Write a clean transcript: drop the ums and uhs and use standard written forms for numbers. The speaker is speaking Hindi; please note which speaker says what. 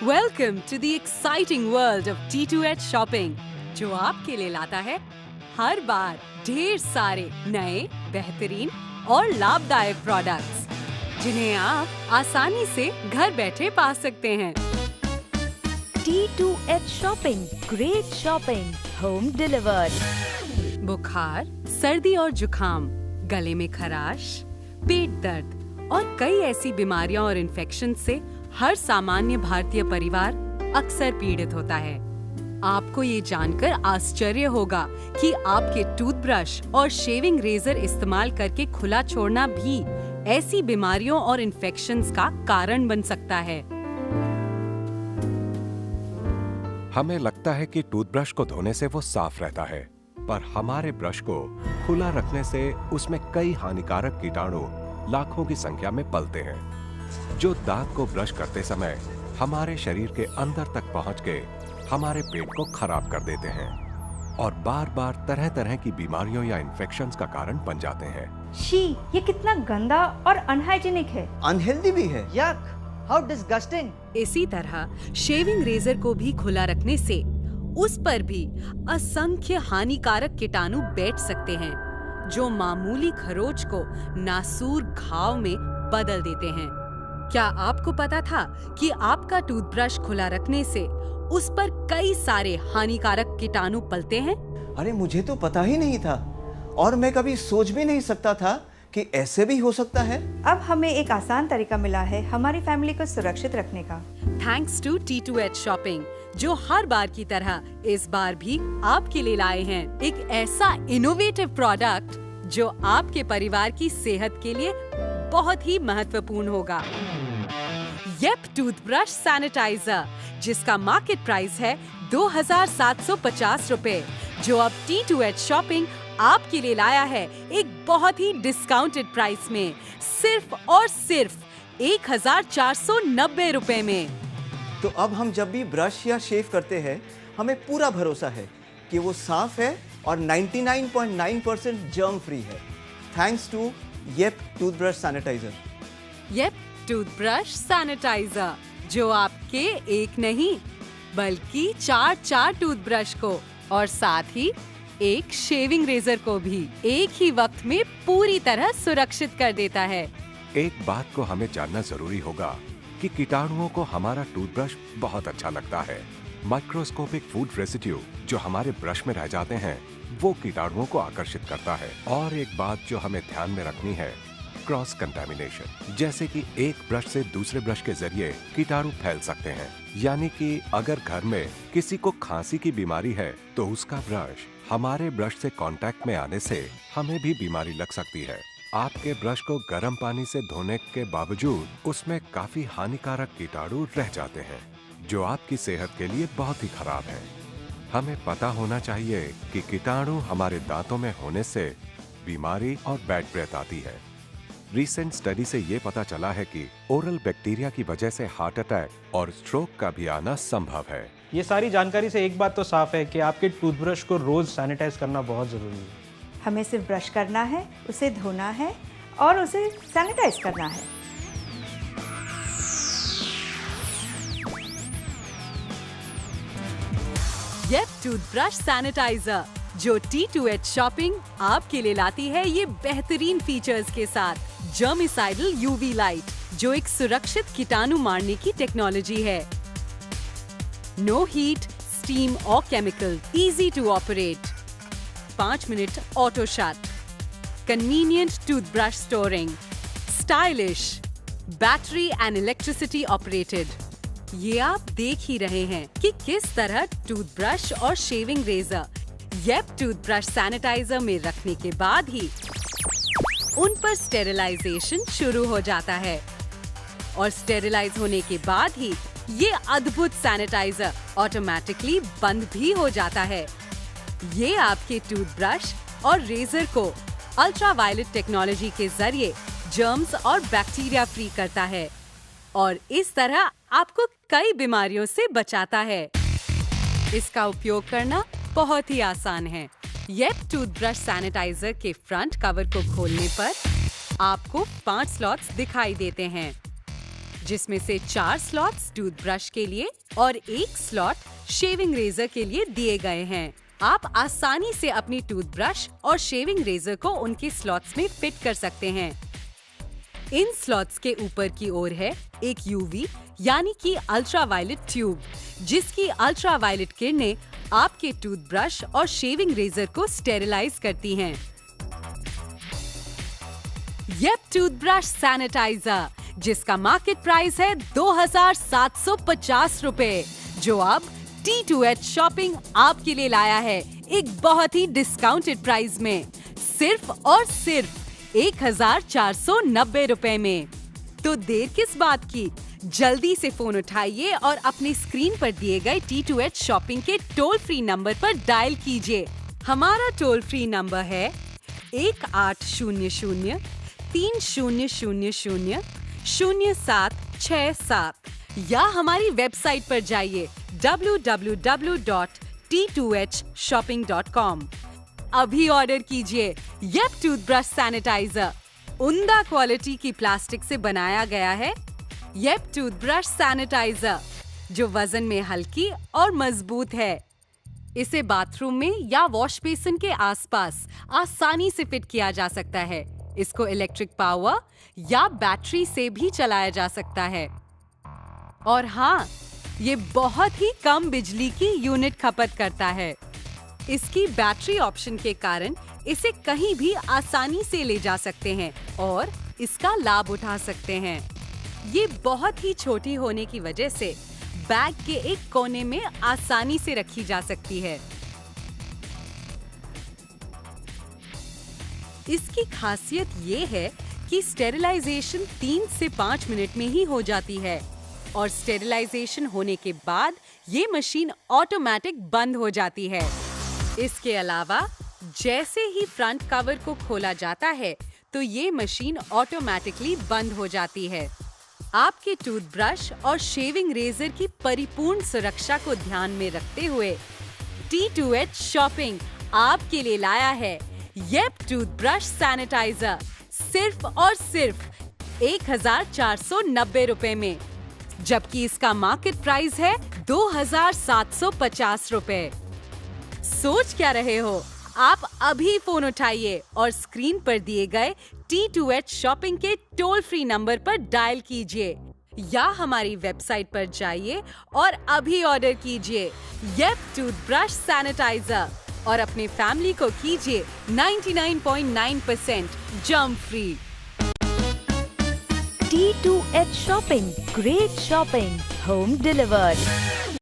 Speaker 1: Welcome to the exciting world of T2H Shopping, जो आपके लिए लाता है हर बार ढेर सारे नए, बेहतरीन और लाभदायक प्रोडक्ट्स, जिन्हें आप आसानी से घर बैठे पा सकते हैं।
Speaker 2: T2H Shopping, great shopping, home delivered.
Speaker 1: बुखार, सर्दी और जुखाम, गले में खराश, पेट दर्द और कई ऐसी बीमारियां और इन्फेक्शन से हर सामान्य भारतीय परिवार अक्सर पीड़ित होता है। आपको ये जानकर आश्चर्य होगा कि आपके टूथब्रश और शेविंग रेजर इस्तेमाल करके खुला छोड़ना भी ऐसी बीमारियों और इन्फेक्शंस का कारण बन सकता है।
Speaker 3: हमें लगता है कि टूथब्रश को धोने से वो साफ रहता है, पर हमारे ब्रश को खुला रखने से उसमें कई हानिकारक कीटाणु लाखों की संख्या में पलते हैं, जो दांत को ब्रश करते समय हमारे शरीर के अंदर तक पहुंच के हमारे पेट को खराब कर देते हैं और बार बार तरह तरह की बीमारियों या इन्फेक्शंस का कारण बन जाते हैं।
Speaker 4: शी, ये कितना गंदा और अनहाइजीनिक है।
Speaker 5: अनहेल्दी भी है।
Speaker 6: Yuck! How disgusting!
Speaker 1: इसी तरह शेविंग रेजर को भी खुला रखने से उस पर भी असंख्य हानिकारक कीटाणु बैठ सकते हैं, जो मामूली खरोच को नासूर घाव में बदल देते हैं। क्या आपको पता था कि आपका टूथब्रश खुला रखने से उस पर कई सारे हानिकारक कीटाणु पलते हैं?
Speaker 5: अरे मुझे तो पता ही नहीं था और मैं कभी सोच भी नहीं सकता था कि ऐसे भी हो सकता है।
Speaker 4: अब हमें एक आसान तरीका मिला है हमारी फैमिली को सुरक्षित रखने का।
Speaker 1: थैंक्स टू T2H शॉपिंग, जो हर बार की तरह इस बार भी आपके लिए लाए हैं एक ऐसा इनोवेटिव प्रोडक्ट जो आपके परिवार की सेहत के लिए बहुत ही महत्वपूर्ण होगा। येप टूथब्रश सैनिटाइजर, जिसका मार्केट प्राइस है 2,750 रुपए, जो अब T2H शॉपिंग आपके लिए लाया है एक बहुत ही डिस्काउंटेड प्राइस में, सिर्फ और सिर्फ 1,490 रुपए में।
Speaker 5: तो अब हम जब भी ब्रश या शेव करते हैं, हमें पूरा भरोसा है कि वो साफ है और 99.9% जर्म फ्री है, thanks to Yep toothbrush sanitizer.
Speaker 1: Yep toothbrush sanitizer, जो आपके एक नहीं बल्कि चार टूथब्रश को और साथ ही एक शेविंग रेजर को भी एक ही वक्त में पूरी तरह सुरक्षित कर देता है।
Speaker 3: एक बात को हमें जानना जरूरी होगा कि कीटाणुओं को हमारा टूथब्रश बहुत अच्छा लगता है। माइक्रोस्कोपिक फूड रेसिड्यू जो हमारे ब्रश में रह जाते हैं, वो कीटाणुओं को आकर्षित करता है। और एक बात जो हमें ध्यान में रखनी है, क्रॉस कंटामिनेशन, जैसे कि एक ब्रश से दूसरे ब्रश के जरिए कीटाणु फैल सकते हैं। यानी कि अगर घर में किसी को खांसी की बीमारी है, तो उसका ब्रश हमारे ब्रश से कांटेक्ट में आने से हमें भी बीमारी लग सकती है। आपके ब्रश को गर्म पानी से धोने के बावजूद उसमें काफी हानिकारक कीटाणु रह जाते हैं, जो आपकी सेहत के लिए बहुत ही खराब है। हमें पता होना चाहिए कि कीटाणु हमारे दांतों में होने से बीमारी और बैड ब्रेथ आती है। रीसेंट स्टडी से ये पता चला है कि ओरल बैक्टीरिया की वजह से हार्ट अटैक और स्ट्रोक का भी आना संभव है।
Speaker 6: ये सारी जानकारी से एक बात तो साफ है कि आपके टूथब्रश को रोज सैनिटाइज करना बहुत जरूरी है।
Speaker 4: हमें सिर्फ ब्रश करना है, उसे धोना है और उसे सैनिटाइज करना है।
Speaker 1: येप टूथब्रश सैनिटाइजर, जो T2H शॉपिंग आपके लिए लाती है ये बेहतरीन फीचर्स के साथ जर्मिसाइडल UV लाइट, जो एक सुरक्षित कीटाणु मारने की टेक्नोलॉजी है। नो हीट, स्टीम और chemical, easy to operate, 5 minute auto shut, convenient toothbrush storing, stylish, battery and electricity operated. ये आप देख ही रहे हैं कि किस तरह टूथब्रश और shaving razor Yep toothbrush sanitizer में रखने के बाद ही उन पर स्टेरिलाइजेशन शुरू हो जाता है और स्टेरिलाइज होने के बाद ही ये अद्भुत सैनिटाइजर ऑटोमेटिकली बंद भी हो जाता है। ये आपके टूथब्रश और रेजर को अल्ट्रावायलेट टेक्नोलॉजी के जरिए जर्म्स और बैक्टीरिया फ्री करता है और इस तरह आपको कई बीमारियों से बचाता है। इसका उपयोग करना बहुत ही आसान है। येप टूथब्रश सैनिटाइजर के फ्रंट कवर को खोलने पर आपको 5 स्लॉट्स दिखाई देते हैं। जिसमें से 4 स्लॉट्स टूथब्रश के लिए और 1 स्लॉट शेविंग रेजर के लिए दिए गए हैं। आप आसानी से अपनी टूथब्रश और शेविंग रेजर को उनके स्लॉट्स में फिट कर सकते हैं। इन स्लॉट्स के ऊपर की ओर है एक यूवी यानी कि अल्ट्रावायलेट ट्यूब, जिसकी अल्ट्रावायलेट किरणें आपके टूथब्रश और शेविंग रेजर को स्टेरिलाइज करती हैं। येप टूथब्रश सैनिटाइजर, जिसका मार्केट प्राइस है 2750 रुपए, जो अब T2H शॉपिंग आपके लिए लाया है एक बहुत ही डिस्काउंटेड प्राइस में, सिर्फ और सिर्फ 1490 रुपए में। तो देर किस बात की, जल्दी से फोन उठाइए और अपनी स्क्रीन पर दिए गए T2H शॉपिंग के टोल फ्री नंबर पर डायल कीजिए। हमारा टोल फ्री नंबर है 1800-3000-0767 या हमारी वेबसाइट पर जाइए www.t2hshopping.com। अभी ऑर्डर कीजिए येप टूथब्रश सैनिटाइजर। उम्दा क्वालिटी की प्लास्टिक से बनाया गया है येप टूथब्रश सैनिटाइजर, जो वजन में हल्की और मजबूत है। इसे बाथरूम में या वॉश बेसिन के आसपास आसानी से फिट किया जा सकता है। इसको इलेक्ट्रिक पावर या बैटरी से भी चलाया जा सकता है। और हाँ, ये बहुत ही कम बिजली की यूनिट खपत करता है। इसकी बैटरी ऑप्शन के कारण इसे कहीं भी आसानी से ले जा सकते हैं और इसका लाभ उठा सकते हैं। ये बहुत ही छोटी होने की वजह से बैग के एक कोने में आसानी से रखी जा सकती है। इसकी खासियत ये है कि स्टेरिलाइजेशन 3 से 5 मिनट में ही हो जाती है और स्टेरिलाइजेशन होने के बाद ये मशीन ऑटोमेटिक बंद हो जाती है। इसके अलावा जैसे ही फ्रंट कवर को खोला जाता है तो ये मशीन ऑटोमेटिकली बंद हो जाती है। आपके टूथब्रश और शेविंग रेजर की परिपूर्ण सुरक्षा को ध्यान में रखते हुए T2H शॉपिंग आपके लिए लाया है येप टूथब्रश सैनिटाइजर सिर्फ और सिर्फ 1490 रुपए में, जबकि इसका मार्केट प्राइस है 2750 रुपए। सोच क्या रहे हो? आप अभी फोन उठाइए और स्क्रीन पर दिए गए T2H शॉपिंग के टोल फ्री नंबर पर डायल कीजिए या हमारी वेबसाइट पर जाइए और अभी ऑर्डर कीजिए येप टूथब्रश सैनिटाइजर और अपने फैमिली को कीजिए 99.9% germ free.
Speaker 2: T2H Shopping. Great shopping. Home delivered.